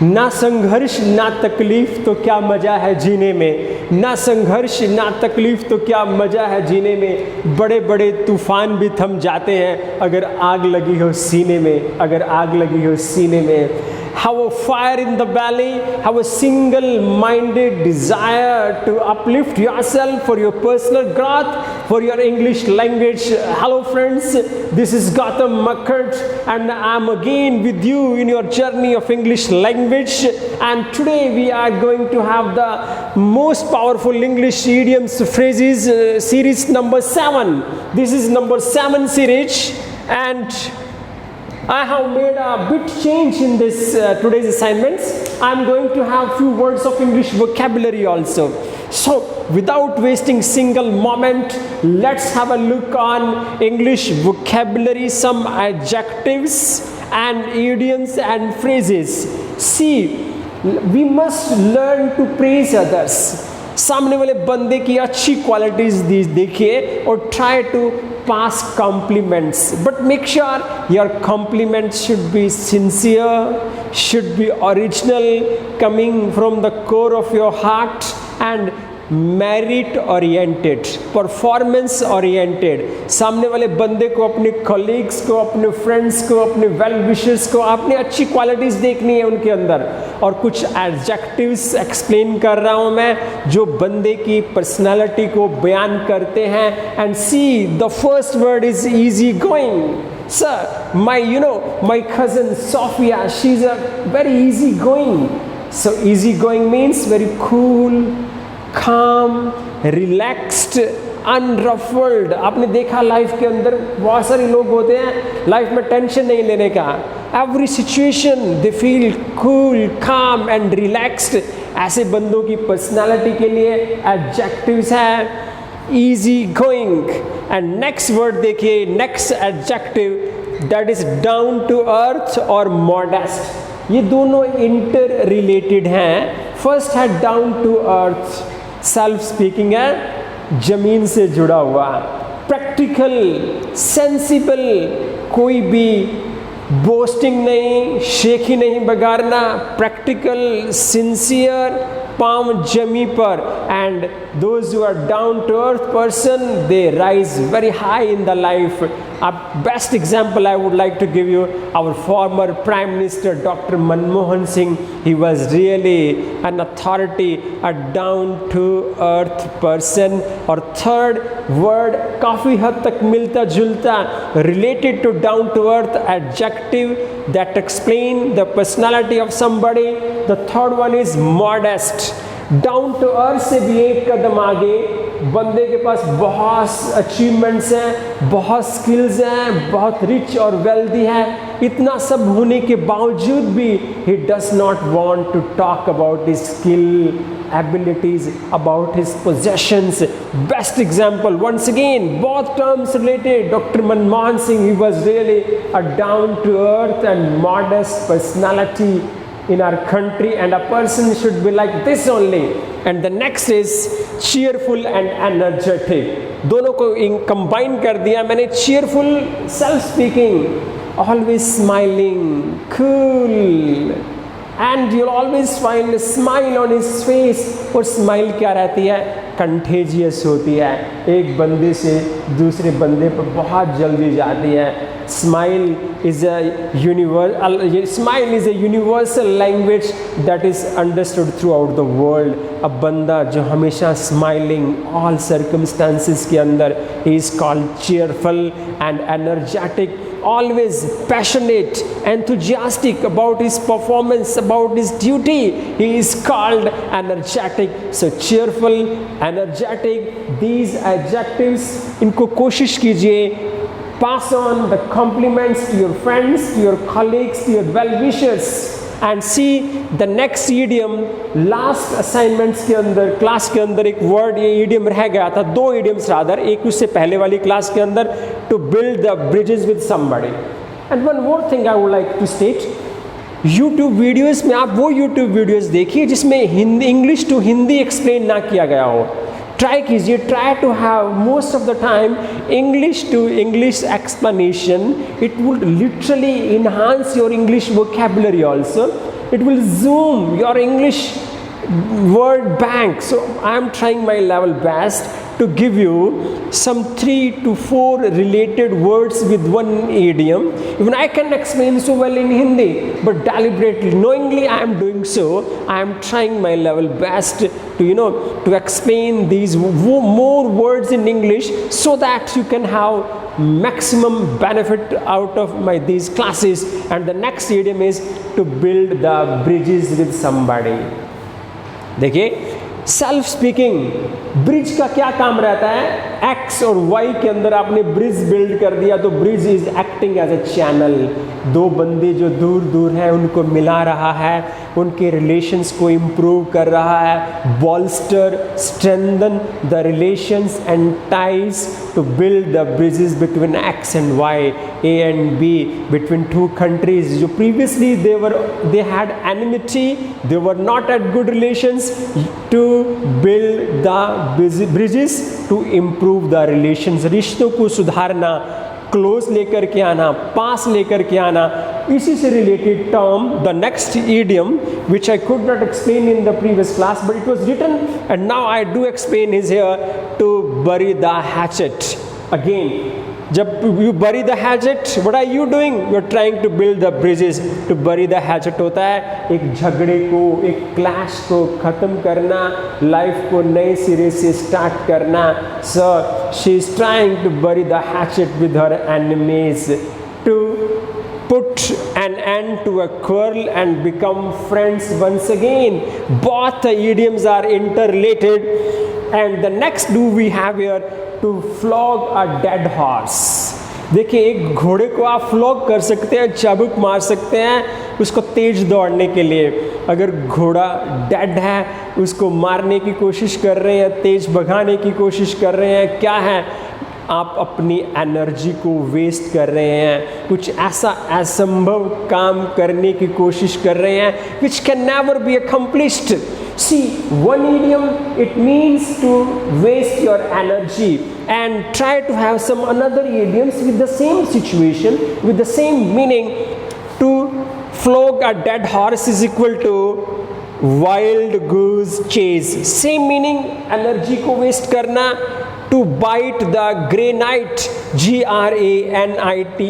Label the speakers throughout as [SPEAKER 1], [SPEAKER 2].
[SPEAKER 1] ना संघर्ष ना तकलीफ तो क्या मज़ा है जीने में, ना संघर्ष ना तकलीफ तो क्या मज़ा है जीने में। बड़े बड़े तूफान भी थम जाते हैं अगर आग लगी हो सीने में, अगर आग लगी हो सीने में। Have a fire in the belly, have a single-minded desire to uplift yourself for your personal growth, for your English language. Hello friends, this is Gautam Makkad and I'm again with you in your journey of English language. And today we are going to have the most powerful English idioms phrases series number 7. This is number 7 series, and I have made a bit change in this today's assignments. I'm going to have few words of English vocabulary also. So without wasting single moment, let's have a look on English vocabulary, some adjectives and idioms and phrases. See, we must learn to praise others. सामने वाले बंदे की अच्छी qualities देखिए और try to pass compliments, but make sure your compliments should be sincere, should be original, coming from the core of your heart and merit oriented, performance oriented. सामने वाले बंदे को, अपने कलीग्स को, अपने फ्रेंड्स को, अपने वेल विशर्स को आपने अच्छी क्वालिटीज देखनी है उनके अंदर। और कुछ एडजेक्टिव्स एक्सप्लेन कर रहा हूँ मैं जो बंदे की पर्सनालिटी को बयान करते हैं। And see, the first word is easy going. Sir, my cousin Sophia, she's a very easy going. So easy going means very cool, calm, relaxed, अनरफल्ड। आपने देखा लाइफ के अंदर बहुत सारे लोग होते हैं लाइफ में टेंशन नहीं लेने का। Every situation they feel cool, calm and relaxed. ऐसे बंदों की पर्सनालिटी के लिए एडजेक्टिव्स हैं easy going. And next word देखिए, next adjective that is down to earth और मॉडेस्ट। ये दोनों इंटर रिलेटेड हैं। फर्स्ट है down to earth, self speaking है, जमीन से जुड़ा हुआ, प्रैक्टिकल, सेंसिबल, कोई भी बोस्टिंग नहीं, शेखी नहीं बगाड़ना, प्रैक्टिकल, सिंसियर, पाम जमी पर। And those who are down to earth person, they rise very high in the life. A best example I would like to give you, our former Prime Minister Dr. Manmohan Singh. He was really an authority, a down to earth person. और third word काफ़ी हद तक मिलता जुलता related to down to earth adjective that explain the personality of somebody. The third one is modest. Down to earth से भी एक कदम आगे, बंदे के पास बहुत अचीवमेंट्स हैं, बहुत स्किल्स हैं, बहुत रिच और वेल्दी है। इतना सब होने के बावजूद भी he does not want to talk about his skill, abilities, about his possessions. Best example, once again, both terms related. Dr. Manmohan Singh, he was really a down to earth and modest personality in our country, and a person should be like this only. And the next is cheerful and energetic. दोनों को combine कर दिया मैंने। cheerful, self speaking, always smiling, cool, and you'll always find a smile on his face. और smile क्या रहती है? Contagious होती है, एक बंदे से दूसरे बंदे पर बहुत जल्दी जाती है। Smile is a universal language that is understood throughout the world. अब बंदा जो हमेशा स्माइलिंग all circumstances के अंदर, he is called cheerful and energetic, always passionate, enthusiastic about his performance, about his duty. He is called energetic. So cheerful, energetic, these adjectives, इनको कोशिश कीजिए, pass on the compliments to your friends, to your colleagues, to your well-wishers. And see the next idiom, last assignments के अंदर, class के अंदर एक word, ये idiom रह गया था, दो idioms rather, एक उससे पहले वाली क्लास के अंदर, to build the bridges with somebody. And one more thing I would like to state, YouTube videos में आप वो YouTube वीडियोस देखिए जिसमें Hindi, English to Hindi explain ना किया गया हो। ट्राई कीजिए, try to have most of the time English to English explanation. It would literally enhance your English vocabulary also. it will zoom your English word bank. So I am trying my level best to give you some 3 to 4 related words with one idiom. Even I can explain so well in Hindi, but deliberately, knowingly I am doing so. I am trying my level best to explain these more words in English so that you can have maximum benefit out of these classes. And the next idiom is to build the bridges with somebody. देखिए, self speaking bridge का क्या काम रहता है? X और Y के अंदर आपने ब्रिज बिल्ड कर दिया तो bridge is acting as a channel. दो बंदे जो दूर दूर हैं उनको मिला रहा है, उनके रिलेशंस को इम्प्रूव कर रहा है. Bolster, strengthen the relations and ties to build the bridges between X and Y, A and B, between two countries जो previously they had enmity, they were not at good relations, to build the bridges to improve the relations. रिश्तों को सुधारना, close लेकर के आना, पास लेकर के आना. इसी से related term, the next idiom which I could not explain in the previous class but it was written and now I do explain is here, to bury the hatchet. Again, जब you bury the hatchet, what are you doing? You are trying to build the bridges. To bury the hatchet होता है एक झगड़े को, एक clash को ख़त्म करना, लाइफ को नए सिरे से स्टार्ट करना. So she is trying to bury the hatchet with her enemies, to put an end to a quarrel and become friends once again. Both the idioms are interrelated. And the next do we have here, to flog a dead horse. देखिए, एक घोड़े को आप flog कर सकते हैं, चाबुक मार सकते हैं उसको तेज दौड़ने के लिए. अगर घोड़ा डेड है, उसको मारने की कोशिश कर रहे हैं, तेज भगाने की कोशिश कर रहे हैं, क्या है? आप अपनी एनर्जी को वेस्ट कर रहे हैं, कुछ ऐसा असंभव काम करने की कोशिश कर रहे हैं which can never be accomplished. See, one idiom, it means to waste your energy, and try to have some another idioms with the same situation, with the same meaning. To flog a dead horse is equal to wild goose chase. Same meaning, energy को waste करना. To bite the granite, Granite,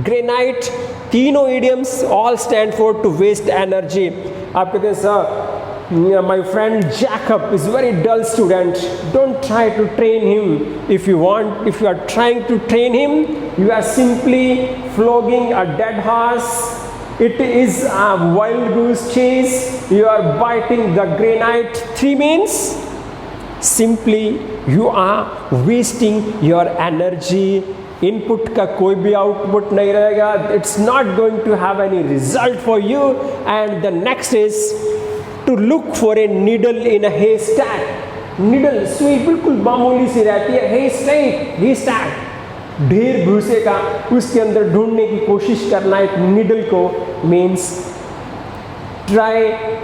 [SPEAKER 1] granite. तीनों idioms all stand for to waste energy. आप कहते हैं sir, my friend Jacob is very dull student. Don't try to train him. If you are trying to train him, you are simply flogging a dead horse. It is a wild goose chase. You are biting the granite. 3 means simply you are wasting your energy. Input का कोई भी output नहीं रहेगा. It's not going to have any result for you. And the next is to look for a needle in a haystack. Needle, सुई बिल्कुल मामूली सी रहती है. haystack, ढेर भूसे का, उसके अंदर ढूंढने की कोशिश करना. एक needle को means try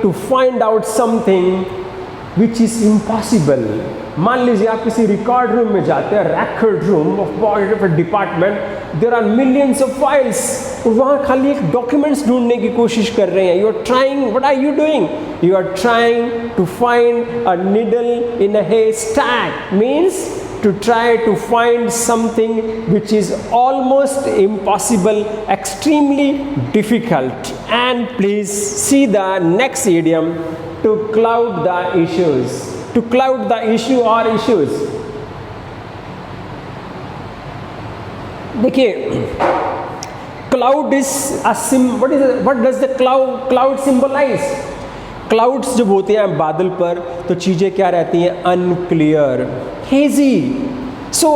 [SPEAKER 1] to find out something which is impossible. मान लीजिए आप किसी रिकॉर्ड रूम में जाते हैं, record room of department, there are millions of files, और वहाँ खाली एक डॉक्यूमेंट्स ढूंढने की कोशिश कर रहे हैं. You are trying, what are you doing? You are trying to find a needle in a haystack. Means to try to find something which is almost impossible, extremely difficult. And please see the next idiom, to cloud the issues. To cloud the issue or issues. देखिए, cloud is a what does the cloud symbolize? Clouds जब होते हैं बादल पर तो चीज़ें क्या रहती हैं? Unclear, hazy. सो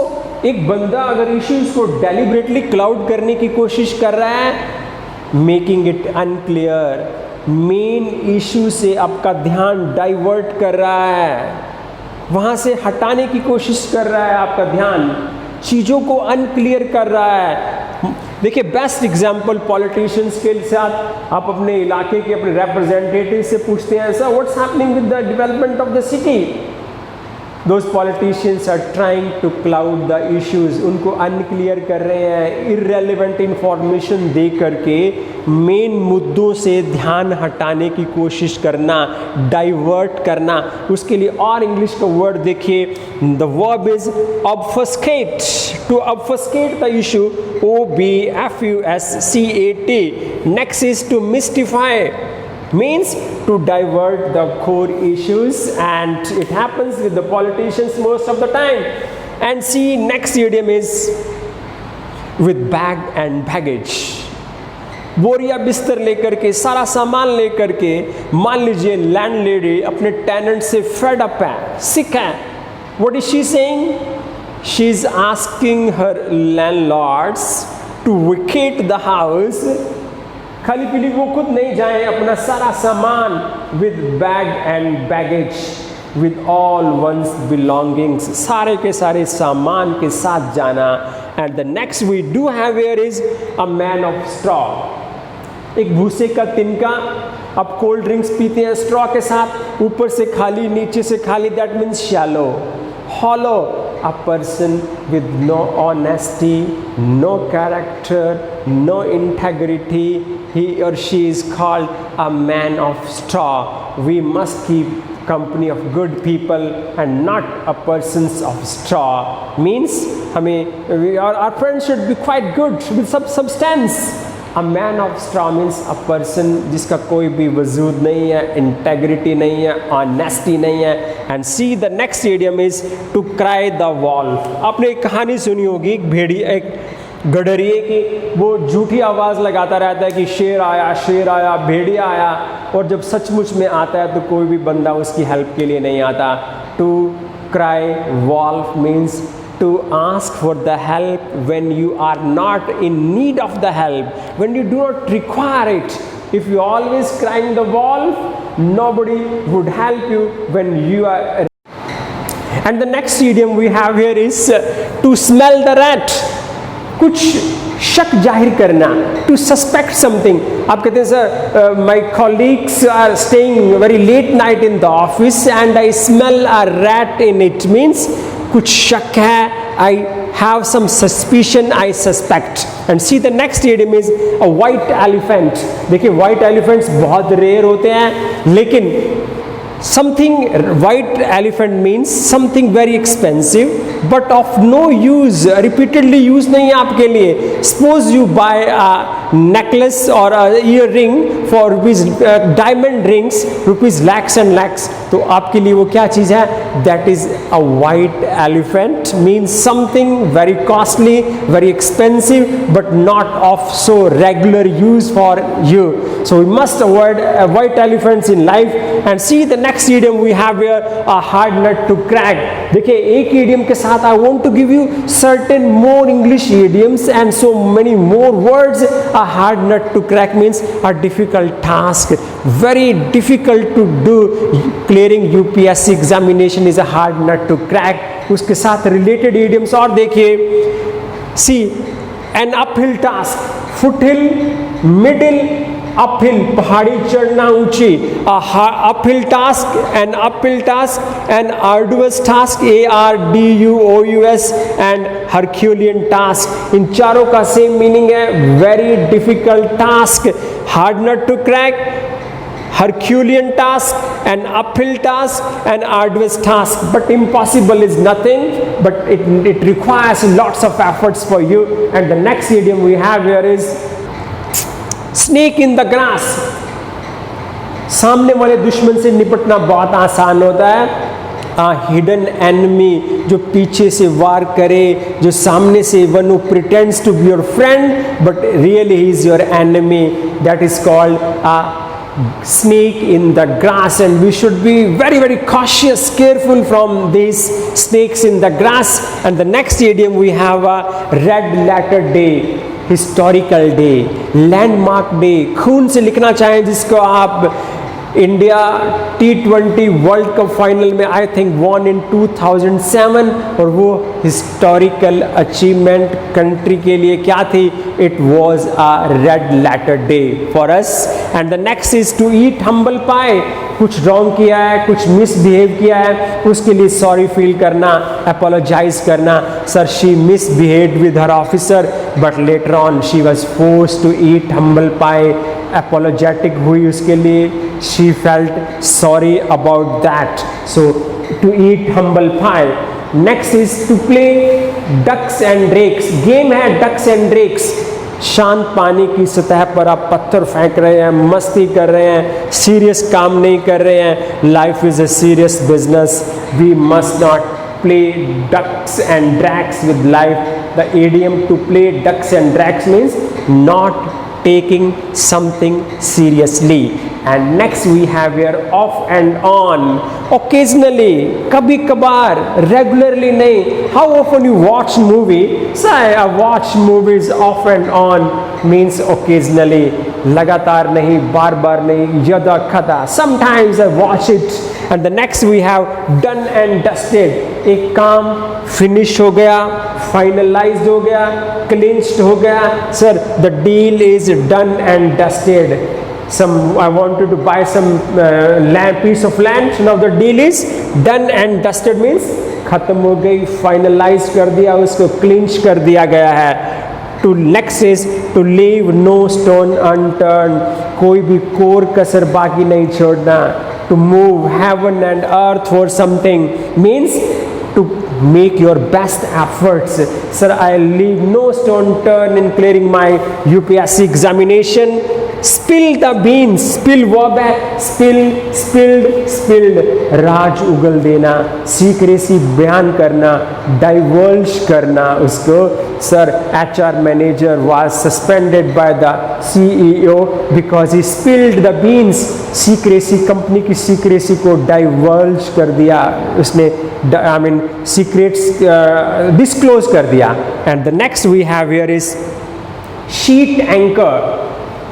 [SPEAKER 1] एक बंदा अगर इश्यूज को डेलिबरेटली क्लाउड करने की कोशिश कर रहा है, making it unclear, main issue से आपका ध्यान डाइवर्ट कर रहा है, वहाँ से हटाने की कोशिश कर रहा है, आपका ध्यान चीज़ों को अनक्लियर कर रहा है. देखिए, बेस्ट एग्जांपल पॉलिटिशियंस के साथ आप अपने इलाके के अपने रिप्रेजेंटेटिव से पूछते हैं, sir what's happening with the development of the city? Those politicians are trying to cloud the issues, उनको अनक्लियर कर रहे हैं, irrelevant information दे करके मेन मुद्दों से ध्यान हटाने की कोशिश करना, डाइवर्ट करना। उसके लिए और इंग्लिश का वर्ड देखिए, the verb is obfuscate, to obfuscate the issue, OBFUSCAT. Next is to mystify, means to divert the core issues, and it happens with the politicians most of the time. And see, next idiom is with bag and baggage. बोरिया बिस्तर लेकर के, सारा सामान लेकर के, मान लीजिए लैंडलेडी अपने टेनेंट से फेड अप है, सिक है। What is she saying? She is asking her landlords to vacate the house. खाली पीली वो खुद नहीं जाए, अपना सारा सामान with bag and baggage, with all one's belongings, सारे के सारे सामान के साथ जाना। And the next we do have here is a man of straw, एक भूसे का तिनका। अब कोल्ड ड्रिंक्स पीते हैं स्ट्रॉ के साथ, ऊपर से खाली नीचे से खाली, that means shallow, hollow. A person with no honesty, no character, no integrity, he or she is called a man of straw. We must keep company of good people and not a persons of straw. Means our friends should be quite good, with some substance. A man of straw means a person जिसका कोई भी वजूद नहीं है, integrity नहीं है, honesty नहीं है। And see the next idiom is to cry the wolf. आपने एक कहानी सुनी होगी, एक भेड़िया, एक गडरिए की, वो झूठी आवाज़ लगाता रहता है कि शेर आया, भेड़िया आया, और जब सचमुच में आता है तो कोई भी बंदा उसकी हेल्प के लिए नहीं आता। To cry wolf means to ask for the help when you are not in need of the help, when you do not require it. If you always crying the wolf, nobody would help you when you are. And the next idiom we have here is to smell the rat. कुछ शक जाहिर करना, to suspect something. आप कहते हैं sir, my colleagues are staying very late night in the office and I smell a rat in it. Means कुछ शक है, I have some suspicion, I suspect. And see the next idiom is a white elephant. देखिए white elephants बहुत rare होते हैं, लेकिन something white elephant means something very expensive but of no use, repeatedly use नहीं है आपके लिए. Suppose you buy a necklace or a earring for rupees, diamond rings rupees lakhs and lakhs, तो आपके लिए वो क्या चीज़ है? That is a white elephant, means something very costly, very expensive but not of so regular use for you. So we must avoid white elephants in life. And see the next idiom we have here, a hard nut to crack. देखिए एक idiom के साथ I want to give you certain more English idioms and so many more words. A hard nut to crack means a difficult task, very difficult to do. Clearing UPSC examination is a hard nut to crack. उसके साथ related idioms और देखिए, see an uphill task, foothill, middle, uphill, पहाड़ी चढ़ना ऊंची, uphill task, an arduous task, ARDUOUS, and Herculean task. इन चारों का same meaning है, very difficult task, hard nut to crack, Herculean task, an uphill task, an arduous task. But impossible is nothing, but it requires lots of efforts for you. And the next idiom we have here is snake in the grass. सामने वाले दुश्मन से निपटना बहुत आसान होता है. Hidden enemy, जो पीछे से वार करे, जो सामने से one who pretends to be your friend but really he is your enemy, that is called a snake in the grass. And we should be very, very cautious, careful from these snakes in the grass. And the next idiom we have a red letter day, historical day, landmark day. खून से लिखना चाहें जिसको आप, India T20 world cup final में I think von इन 2007, और वो historical achievement country के लिए क्या थी? It was a red letter day for us. And the next is to eat humble pie, कुछ रॉन्ग किया है, कुछ मिसबिहेव किया है, उसके लिए सॉरी फील करना, अपोलोजाइज करना. Sir she misbehaved with her officer but later on she was forced to eat humble pie, apologetic हुई उसके लिए, she felt sorry about that. So to eat humble pie. Next is to play ducks and drakes. Game है ducks and drakes. शांत पानी की सतह पर आप पत्थर फेंक रहे हैं, मस्ती कर रहे हैं, सीरियस काम नहीं कर रहे हैं. Life is a serious business. We must not play ducks and drakes with life. The idiom to play ducks and dragons means not taking something seriously. And next we have here off and on. Occasionally, kabhi kabar, regularly nahi. How often you watch movie? So I watch movies off and on means occasionally. लगातार नहीं, बार बार नहीं, यदा खदा. Sometimes I watch it. And the next we have done and dusted. एक काम finish हो गया, finalised हो गया, क्लिंच्ड हो गया. Sir the deal is done and dusted. I wanted to buy some piece of land. Now the deal is done and dusted means खत्म हो गई, फाइनलाइज कर दिया, उसको क्लिंच कर दिया गया है. To next is to leave no stone unturn. कोई भी कोर कसर बाकी नहीं छोड़ना. To move heaven and earth for something means to make your best efforts. Sir, I leave no stone turn in clearing my UPSC examination. Spill the beans. Spill verb है, spill, spilled, spilled. राज उगल देना, secrecy बयान करना, diverge करना उसको. Sir, HR manager was suspended by the CEO because he spilled the beans. Secrecy, company की secrecy को diverge कर दिया उसने, I mean secrets disclose कर दिया. And the next we have here is sheet anchor.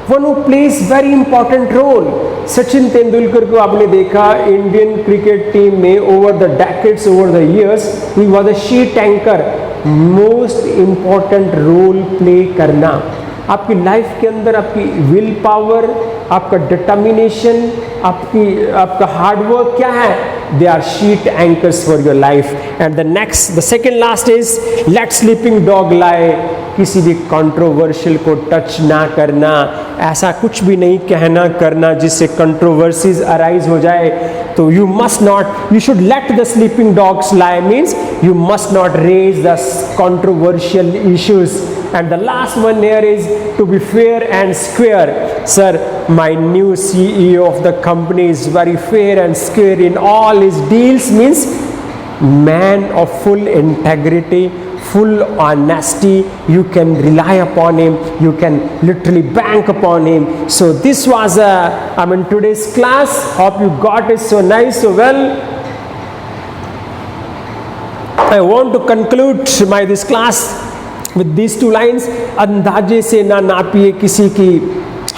[SPEAKER 1] One who plays very important role. Sachin Tendulkar को आपने देखा इंडियन क्रिकेट टीम में over the decades, over the years, he was a sheet anchor. Most important role play करना आपकी life के अंदर. आपकी will power, आपका डिटर्मिनेशन, आपका हार्डवर्क क्या है? They are sheet anchors for your life. And the next, the second last is let sleeping dog lie. किसी भी कंट्रोवर्शियल को टच ना करना, ऐसा कुछ भी नहीं कहना करना जिससे कंट्रोवर्सीज अराइज हो जाए. तो you must not, you should let the sleeping dogs lie means you must not raise the controversial issues. And the last one here is to be fair and square. Sir, my new CEO of the company is very fair and square in all his deals means man of full integrity, full honesty. You can rely upon him. You can literally bank upon him. So this was today's class. Hope you got it so nice, so well. I want to conclude this class with these two lines. अंदाजे से ना नापिए किसी की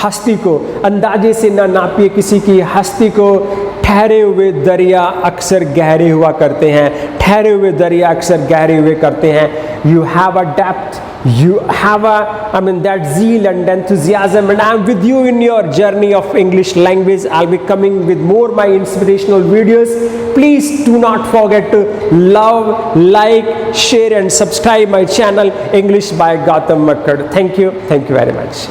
[SPEAKER 1] हस्ती को, अंदाजे से ना नापिए किसी की हस्ती को. ठहरे हुए दरिया अक्सर गहरे हुआ करते हैं, ठहरे हुए दरिया अक्सर गहरे हुए करते हैं. You have a depth, you have that zeal and enthusiasm, and I am with you in your journey of English language. I'll be coming with more my inspirational videos. Please do not forget to love, like, share and subscribe my channel English by Gautam Makkad. Thank you very much.